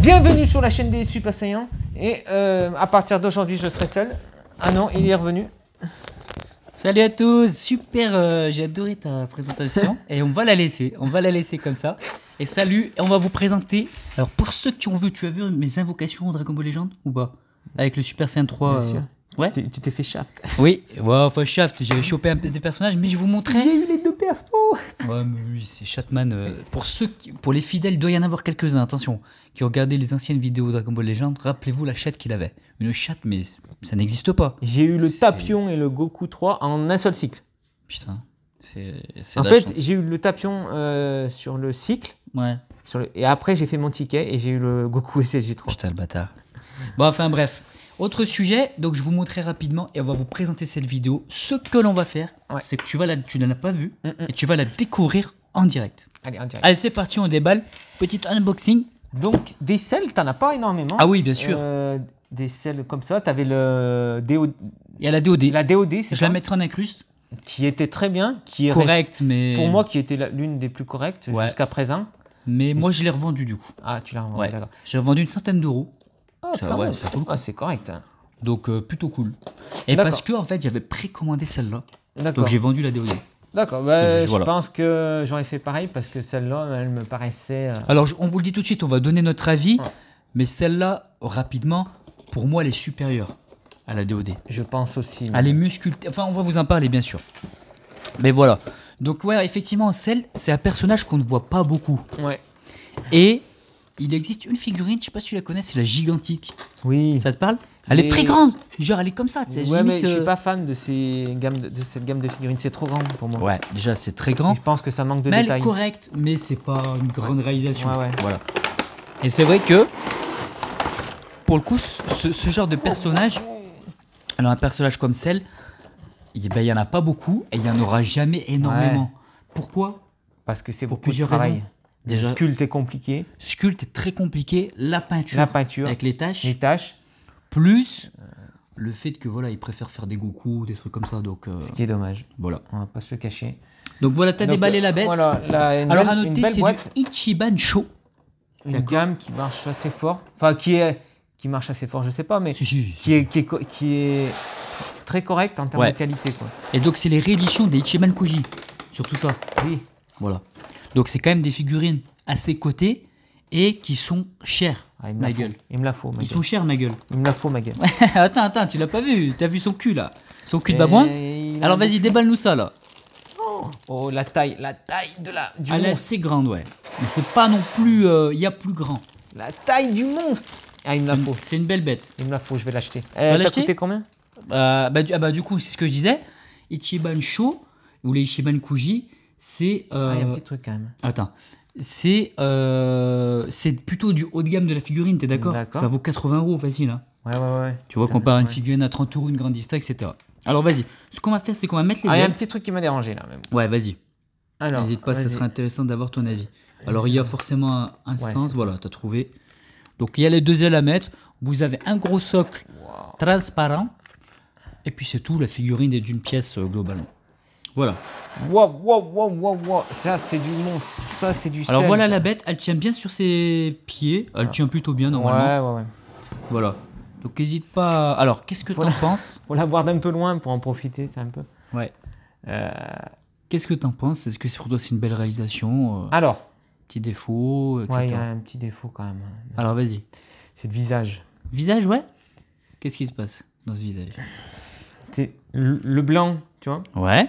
Bienvenue sur la chaîne des Super Saiyans. Et à partir d'aujourd'hui, je serai seul. Ah non, il est revenu. Salut à tous, super, j'ai adoré ta présentation et on va la laisser comme ça. Et salut, et on va vous présenter. Alors pour ceux qui ont vu, tu as vu mes invocations au Dragon Ball Legend ou pas? Avec le Super Saiyan 3. Bien sûr. Ouais. Tu t'es fait shaft. Oui, ouais, enfin Shaft, j'avais chopé des personnages, mais je vous montrais. J'ai eu les deux persos. Ouais, mais oui, c'est Shatman. Pour les fidèles, il doit y en avoir quelques-uns, attention, qui ont regardé les anciennes vidéos Dragon Ball Legend. Rappelez-vous la chatte qu'il avait. Une chatte, mais ça n'existe pas. J'ai eu le Tapion et le Goku 3 en un seul cycle. Putain, c'est En de la fait, chance. j'ai eu le Tapion sur le cycle. Ouais. Et après, j'ai fait mon ticket et j'ai eu le Goku SSJ3. Putain, le bâtard. Bon, enfin bref. Autre sujet, donc je vous montrerai rapidement et on va vous présenter cette vidéo. Ce que l'on va faire, c'est que tu ne l'as pas vue et tu vas la découvrir en direct. Allez, en direct. Allez, c'est parti, on déballe. Petit unboxing. Donc, des selles, t'en as pas énormément. Ah oui, bien sûr. Des selles comme ça, t'avais le DOD. Il y a la DOD. La DOD, c'est Je ça. la mettrai en incruste. Qui était très bien. Qui est Correct, mais... Pour moi, qui était l'une des plus correctes jusqu'à présent. Mais moi, je l'ai revendu du coup. Ah, tu l'as revendu, Ouais. d'accord. J'ai revendu une centaine d'euros. Ah, Ça, quand ouais, même. ça vaut le coup. Ah, c'est correct. Hein. Donc, plutôt cool. Et D'accord. parce que, en fait, j'avais précommandé celle-là. D'accord. Donc, j'ai vendu la DOD. D'accord, bah, Voilà. je pense que j'aurais fait pareil parce que celle-là, elle me paraissait... Alors, on vous le dit tout de suite, on va donner notre avis. Ouais. Mais celle-là, rapidement, pour moi, elle est supérieure à la DOD. Je pense aussi. Elle est musculée. Enfin, on va vous en parler, bien sûr. Mais voilà. Donc, ouais, effectivement, celle, c'est un personnage qu'on ne voit pas beaucoup. Ouais. Et il existe une figurine, je sais pas si tu la connais, c'est la Gigantique. Oui. Ça te parle? Elle est très grande. Genre, elle est comme ça. Tu sais, Ouais, mais limite, je suis pas fan de cette gamme de figurines. C'est trop grand pour moi. Ouais, déjà, c'est très grand. Je pense que ça manque de Mais elle est détails. correcte, mais c'est pas une grande réalisation. Ouais, ouais. Voilà. Et c'est vrai que, pour le coup, ce genre de personnage, alors un personnage comme celle, il y en a pas beaucoup et il y en aura jamais énormément. Ouais. Pourquoi? Parce que c'est Pour beaucoup de plusieurs travail. raisons. Déjà, Le sculpte est compliqué. sculpte est très compliqué. La peinture, avec les taches, les tâches, plus le fait que voilà, il préfère faire des Goku, des trucs comme ça. Donc ce qui est dommage. voilà. On va pas se le cacher. Donc voilà, t'as Donc, déballé la bête. Voilà, Alors à une noter, belle c'est boîte. du Ichiban Show. Une D'accord. gamme qui marche assez fort. Enfin, qui marche assez fort, je sais pas, mais Si. qui est très correct en termes Ouais. de qualité, quoi. Et donc c'est les rééditions des Ichiban Kuji. Sur tout ça. Oui. Voilà. Donc c'est quand même des figurines assez cotées et qui sont chères. Ah, il me Ma la faut. gueule. Il me la faut, ma Ils gueule. sont chers, ma gueule. Il me la faut, ma gueule. attends, tu l'as pas vu. T'as vu son cul là? Son cul de babouin? Et il a Alors un vas-y, beau- déballe-nous ça là. Oh, la taille du Elle est monstre. assez grande, ouais. Mais c'est pas non plus. Il y a plus grand. La taille du monstre. Ah, il me la faut. C'est une belle bête. Il me la faut, je vais l'acheter. vas T'as l'acheter coûté combien? Du coup, c'est ce que je disais. Ichiban Sho ou les Ichiban Kuji, c'est. Ah, il y a un petit truc quand même. Attends. C'est plutôt du haut de gamme de la figurine, t'es d'accord? D'accord. Ça vaut 80 € facile. Hein. Ouais. Tu vois, comparé à une Ouais. figurine à 30 €, une grande Dista, etc. Alors vas-y. Ce qu'on va faire, c'est qu'on va mettre les Ah, il y a un ailes. petit truc qui m'a dérangé là, même. Ouais, vas-y. Alors, N'hésite pas, ça vas-y. serait intéressant d'avoir ton avis. Alors, il y a forcément un Ouais, sens, c'est voilà, tu as trouvé. Donc, il y a les deux ailes à mettre. Vous avez un gros socle Wow. transparent. Et puis, c'est tout. La figurine est d'une pièce globalement. Voilà. Wow. Ça, c'est du monstre. Ça, c'est du Alors, sel, voilà ça. la bête. Elle tient bien sur ses pieds. Elle tient plutôt bien, normalement. Ouais. Voilà. Donc, n'hésite pas. Alors, qu'est-ce que Voilà. t'en penses? Faut la voir d'un peu loin pour en profiter, c'est un peu. Ouais. Euh, Qu'est-ce que t'en penses? Est-ce que pour toi, c'est une belle réalisation? Alors, Petits défauts, etc. ouais, il y a un petit défaut quand même. Alors, vas-y. C'est le visage. Visage, ouais? Qu'est-ce qui se passe dans ce visage? Le blanc, tu vois, Ouais.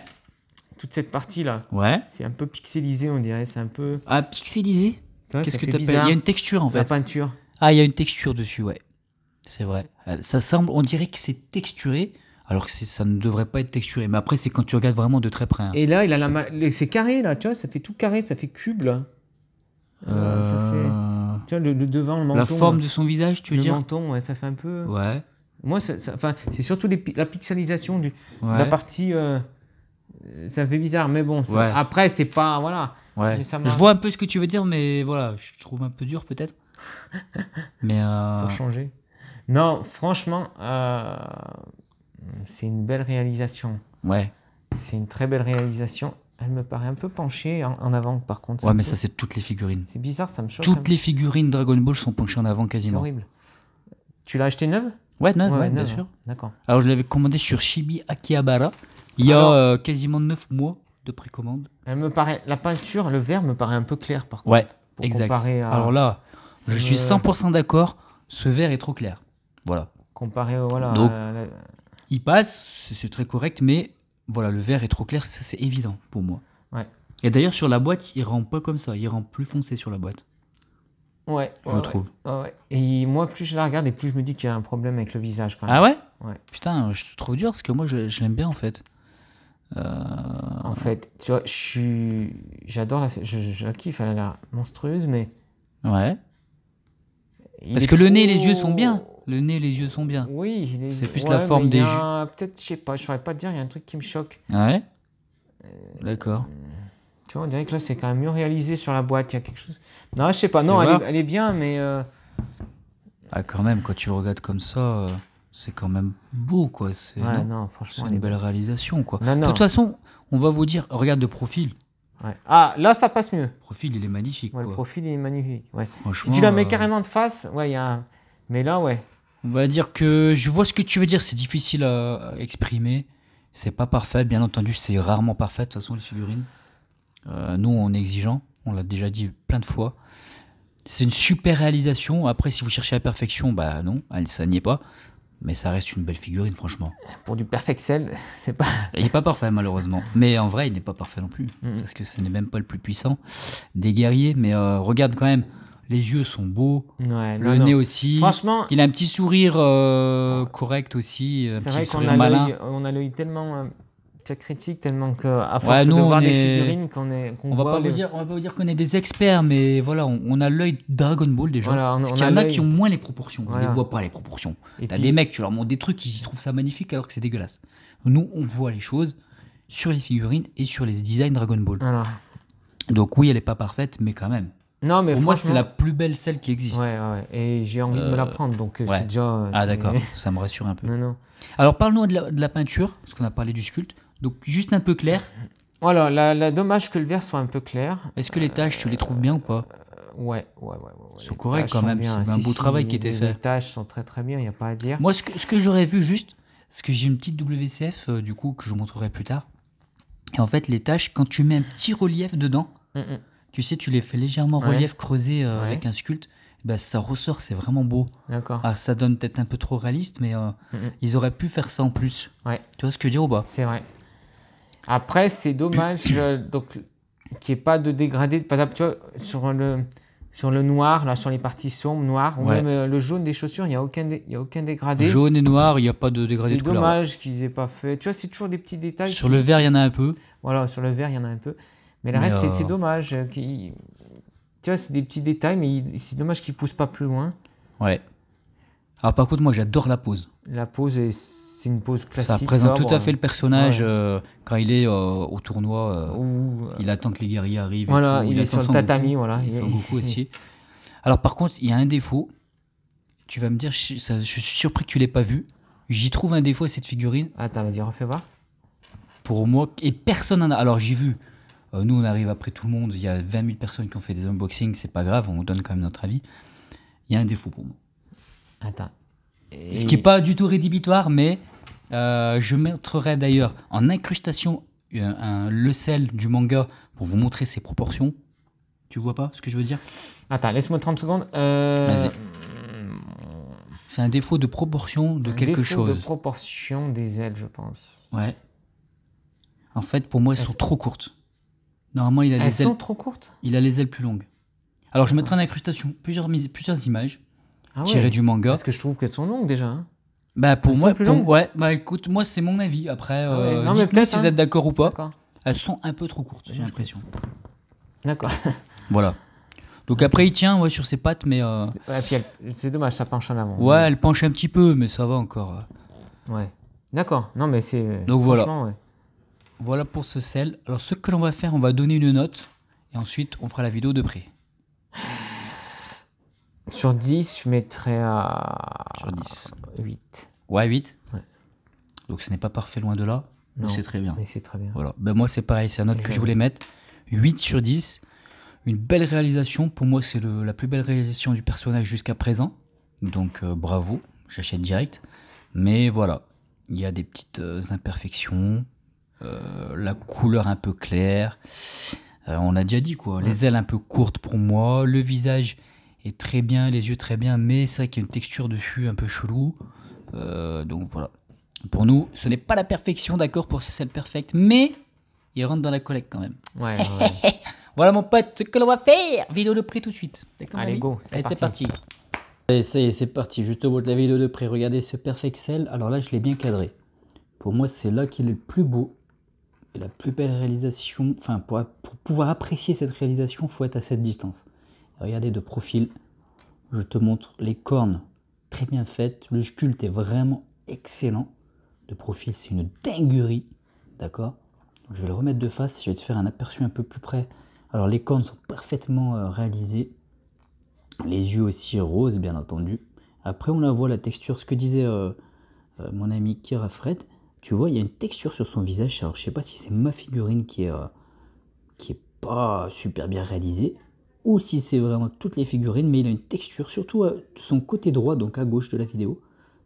toute cette partie-là, Ouais. c'est un peu pixelisé, on dirait. C'est un peu. Ah, pixelisé? Tu vois, Qu'est-ce ça que fait t'appelles? Il bizarre. y a une texture en La fait. peinture. Ah, il y a une texture dessus, ouais. C'est vrai. Ça semble, on dirait que c'est texturé, alors que ça ne devrait pas être texturé. Mais après, c'est quand tu regardes vraiment de très près. Hein. Et là, il a c'est carré, là, tu vois, ça fait tout carré, ça fait cube, là. Ça fait. Tu vois, le devant, le menton. La forme là. de son visage, tu veux le dire? menton, ouais, ça fait un peu. Ouais. Moi, enfin, c'est surtout la pixelisation de Ouais. la partie. Ça fait bizarre, mais bon. Ouais. Après, c'est pas. Voilà. Ouais. Mais ça Je marche. vois un peu ce que tu veux dire, mais voilà, je trouve un peu dur peut-être. Mais Pour changer. Non, franchement, c'est une belle réalisation. ouais. C'est une très belle réalisation. Elle me paraît un peu penchée en avant, par contre. Ouais, mais ça, c'est toutes les figurines. C'est bizarre, ça me choque. Toutes les figurines Dragon Ball sont penchées en avant C'est quasiment. horrible. Tu l'as acheté neuve? Ouais, neuve, ouais, bien neuve, sûr. hein. D'accord. Alors, je l'avais commandé sur Chibi Akihabara. Il y a quasiment 9 mois de précommande. Elle me paraît, la peinture, le vert me paraît un peu clair, par contre. Ouais, pour exact. comparer à- Alors là, je suis 100% d'accord. Ce vert est trop clair. Voilà. Comparé au, voilà. Donc, il passe, c'est très correct, mais voilà, le vert est trop clair, ça c'est évident pour moi. Ouais. Et d'ailleurs, sur la boîte, il rend pas comme ça, il rend plus foncé sur la boîte. Ouais, je trouve. Ouais. Et moi, plus je la regarde et plus je me dis qu'il y a un problème avec le visage quand même. Ah ouais? Ouais. Putain, je te trouve dur parce que moi je l'aime bien en fait. En fait, tu vois, j'adore je la kiffe, elle a l'air monstrueuse, mais. Ouais. il Parce est que le nez et les trop- yeux sont bien. Le nez et les yeux sont bien. Oui, C'est plus ouais, la forme mais des il y a peut-être, je sais pas, je saurais pas te dire, il y a un truc qui me choque. Ah ouais? D'accord. Tu vois, on dirait que là, c'est quand même mieux réalisé sur la boîte, il y a quelque chose. Non, je sais pas, Fais non, voir. elle est bien, mais. Ah quand même, quand tu le regardes comme ça, c'est quand même beau quoi. C'est Ouais, non non, c'est franchement, une elle est belle réalisation quoi. Non, De non. toute façon, on va vous dire, regarde de profil. Ouais. Ah, là, ça passe mieux. Le profil, il est magnifique Ouais, le quoi. profil, il est magnifique. Ouais. Si Franchement, tu la mets carrément de face, ouais, il y a un. Mais là, ouais. on va dire que je vois ce que tu veux dire, c'est difficile à exprimer. C'est pas parfait, bien entendu, c'est rarement parfait de toute façon les figurines. Nous, on est exigeants, on l'a déjà dit plein de fois. C'est une super réalisation. Après, si vous cherchez la perfection, bah non, ça n'y est pas. Mais ça reste une belle figurine, franchement. Pour du Perfexel, c'est pas. Il n'est pas parfait, malheureusement. Mais en vrai, il n'est pas parfait non plus. Mhm. Parce que ce n'est même pas le plus puissant des guerriers. Mais regarde quand même, les yeux sont beaux. Ouais, Le non, nez non. aussi. Franchement, Il a un petit sourire correct aussi. Un c'est petit vrai qu'on sourire a malin. l'œil, on a l'œil tellement critique, tellement qu'à force Ouais, de nous, voir on des est- figurines qu'on On va voit pas vous dire, on va pas vous dire qu'on est des experts, mais voilà, on a l'œil Dragon Ball déjà. Voilà, Parce on qu'il y a en a l'œil. qui ont moins les proportions. On Voilà. les voit pas les proportions. Et T'as puis- des mecs, tu leur montres des trucs, ils trouvent ça magnifique alors que c'est dégueulasse. Nous, on voit les choses sur les figurines et sur les designs Dragon Ball. Voilà. Donc oui, elle est pas parfaite, mais quand même. Non, mais Pour moi, c'est franchement- la plus belle celle qui existe. Ouais. Et j'ai envie de me la prendre, donc ouais. c'est déjà. Ah c'est- d'accord, ça me rassure un peu. Non, non. Alors parlons de la peinture, parce qu'on a parlé du sculpte. Donc juste un peu clair. Voilà, dommage que le verre soit un peu clair. Est-ce que les taches, tu les trouves bien ou pas? Ouais. C'est Les correct tâches quand sont même, bien. c'est un beau travail qui était fait. Les tâches sont très très bien, il n'y a pas à dire. Moi, ce que j'aurais vu juste, c'est que j'ai une petite WCF, du coup, que je vous montrerai plus tard. Et en fait, les taches, quand tu mets un petit relief dedans, tu sais, tu les fais légèrement Ouais. relief creusé Ouais. avec un sculpte, bah, ça ressort, c'est vraiment beau. D'accord. Ah, ça donne peut-être un peu trop réaliste, mais ils auraient pu faire ça en plus. Ouais, Tu vois ce que je veux dire ou pas? c'est vrai. Après, c'est dommage donc qu'il n'y ait pas de dégradé. Par exemple, tu vois, sur le noir, là, sur les parties sombres, noires, ou Ouais. même le jaune des chaussures, il n'y a aucun dégradé. Jaune et noir, il n'y a pas de dégradé C'est de couleur. dommage qu'ils aient pas fait. Tu vois, c'est toujours des petits détails. Sur le vert, il y en a un peu. Voilà, sur le vert, il y en a un peu. Mais le Mais, reste, c'est dommage. Tu vois, c'est des petits détails, mais c'est dommage qu'ils ne poussent pas plus loin. Ouais. Alors par contre, moi, j'adore la pose. La pose, c'est une pose classique. Ça représente sobre, tout à fait le personnage Ouais. Quand il est au tournoi. Ou, Il attend que les guerriers arrivent. et voilà, tout. il est attend sur le Son tatami, Goku. voilà. Et Son Goku aussi. Alors par contre, il y a un défaut. Tu vas me dire, je suis surpris que tu l'aies pas vu. J'y trouve un défaut à cette figurine. Attends, vas-y, refais voir. Pour moi, et personne n'en a. Alors j'ai vu. Nous, on arrive après tout le monde. Il y a 20 000 personnes qui ont fait des unboxings. C'est pas grave, on donne quand même notre avis. Il y a un défaut pour moi. Attends. Ce qui n'est pas du tout rédhibitoire, mais je mettrai d'ailleurs en incrustation le sel du manga pour vous montrer ses proportions. Tu vois pas ce que je veux dire? Attends, laisse-moi 30 secondes. Vas-y. C'est un défaut de proportion de quelque défaut chose. de proportion des ailes, je pense. Ouais. En fait, pour moi, elles sont trop courtes. Normalement, il a Elles les ailes. sont trop courtes? Il a les ailes plus longues. Alors, je mettrai en incrustation plusieurs images Ah ouais. tirées du manga. Parce que je trouve qu'elles sont longues déjà. Hein. Bah pour Elles moi, sont plus longues ouais. Bah écoute, moi c'est mon avis. Après, Ah ouais. Non, mais dites-nous peut-être, si vous hein. êtes d'accord ou pas. D'accord. Elles sont un peu trop courtes, j'ai l'impression. D'accord. Voilà. Donc après, il tient sur ses pattes, mais Ouais, puis c'est dommage, ça penche en avant. ouais, elle penche un petit peu, mais ça va encore. Ouais. D'accord. Non, mais c'est. Donc voilà. franchement, ouais. Voilà pour ce sel. Alors ce que l'on va faire, on va donner une note et ensuite on fera la vidéo de près. Sur 10, je mettrais à. Sur 10. 8. Ouais, 8. Ouais. Donc ce n'est pas parfait loin de là. Non, c'est très bien. mais c'est très bien. Voilà. Ben, moi, c'est pareil, c'est la note que je J'aime. voulais mettre. 8 sur 10. Une belle réalisation. Pour moi, c'est la plus belle réalisation du personnage jusqu'à présent. Donc, bravo. J'achète direct. Mais voilà, il y a des petites imperfections. La couleur un peu claire. On a déjà dit quoi. Les ailes un peu courtes pour moi. Le visage est très bien, les yeux très bien. Mais c'est vrai qu'il y a une texture dessus un peu chelou. Donc voilà. Pour nous, ce n'est pas la perfection, d'accord, pour ce sel perfect, mais il rentre dans la collecte quand même. Ouais, ouais. Voilà mon pote, ce que l'on va faire. Vidéo de prix tout de suite. D'accord, Allez, ami go, Allez, c'est parti. parti. Allez, ça y est, c'est parti. Je te montre la vidéo de prix. Regardez ce perfect sel. Alors là, je l'ai bien cadré. Pour moi, c'est là qu'il est le plus beau. Et la plus belle réalisation. Enfin, pour pouvoir apprécier cette réalisation, il faut être à cette distance. Regardez de profil. Je te montre les cornes très bien faites. Le sculpte est vraiment excellent. De profil, c'est une dinguerie. D'accord? Je vais le remettre de face. Je vais te faire un aperçu un peu plus près. Alors, les cornes sont parfaitement réalisées. Les yeux aussi roses, bien entendu. Après, on la voit, la texture. Ce que disait mon ami Kira Fred. Tu vois, il y a une texture sur son visage. Alors, je sais pas si c'est ma figurine qui est pas super bien réalisée, ou si c'est vraiment toutes les figurines, mais il a une texture, surtout son côté droit, donc à gauche de la vidéo,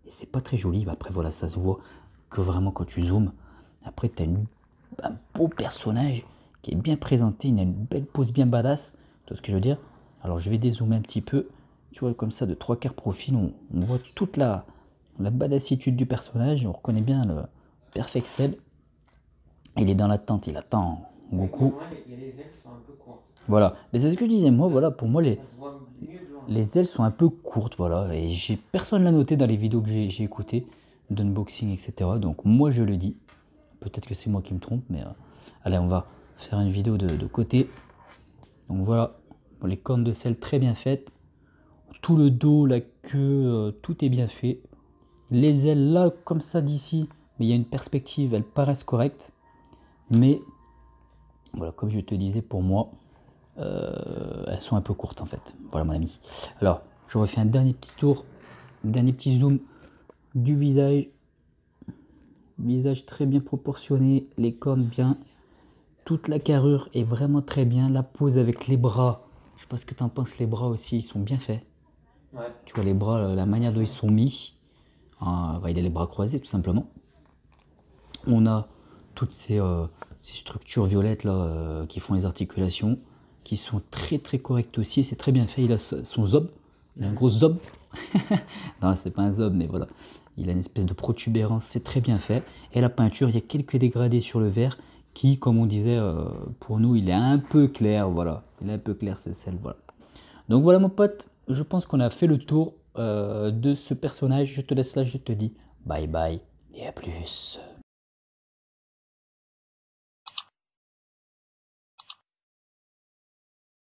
et c'est pas très joli. Après voilà, ça se voit que vraiment quand tu zoomes. Après tu as un beau personnage qui est bien présenté, il a une belle pose bien badass, tu vois ce que je veux dire. Alors je vais dézoomer un petit peu, tu vois, comme ça de 3/4 profil, on voit toute la badassitude du personnage, on reconnaît bien le perfect cell. Il est dans l'attente, il attend Goku. Les ailes sont un peu courtes. Voilà, mais c'est ce que je disais, moi, voilà, pour moi, les ailes sont un peu courtes, voilà, et personne l'a noté dans les vidéos que j'ai écoutées, d'unboxing, etc. Donc, moi, je le dis. Peut-être que c'est moi qui me trompe, mais allez, on va faire une vidéo de côté. Donc, voilà, les cornes de sel très bien faites. Tout le dos, la queue, tout est bien fait. Les ailes, là, comme ça, d'ici, mais il y a une perspective, elles paraissent correctes. Mais, voilà, comme je te disais, pour moi, elles sont un peu courtes en fait. Voilà mon ami. Alors, je refais un dernier petit tour, un dernier petit zoom du visage. Visage très bien proportionné, les cornes bien. Toute la carrure est vraiment très bien. La pose avec les bras, je sais pas ce que tu en penses, les bras aussi, ils sont bien faits. Ouais. Tu vois les bras, la manière dont ils sont mis. Il a les bras croisés tout simplement. On a toutes ces structures violettes là qui font les articulations, qui sont très très correctes aussi. C'est très bien fait. Il a son zob, il a un gros zob. Non, c'est pas un zob, mais voilà. Il a une espèce de protubérance, c'est très bien fait. Et la peinture, il y a quelques dégradés sur le verre qui, comme on disait, pour nous, il est un peu clair. Voilà, il est un peu clair ce sel. Voilà. Donc voilà mon pote, je pense qu'on a fait le tour de ce personnage. Je te laisse là, je te dis bye bye et à plus.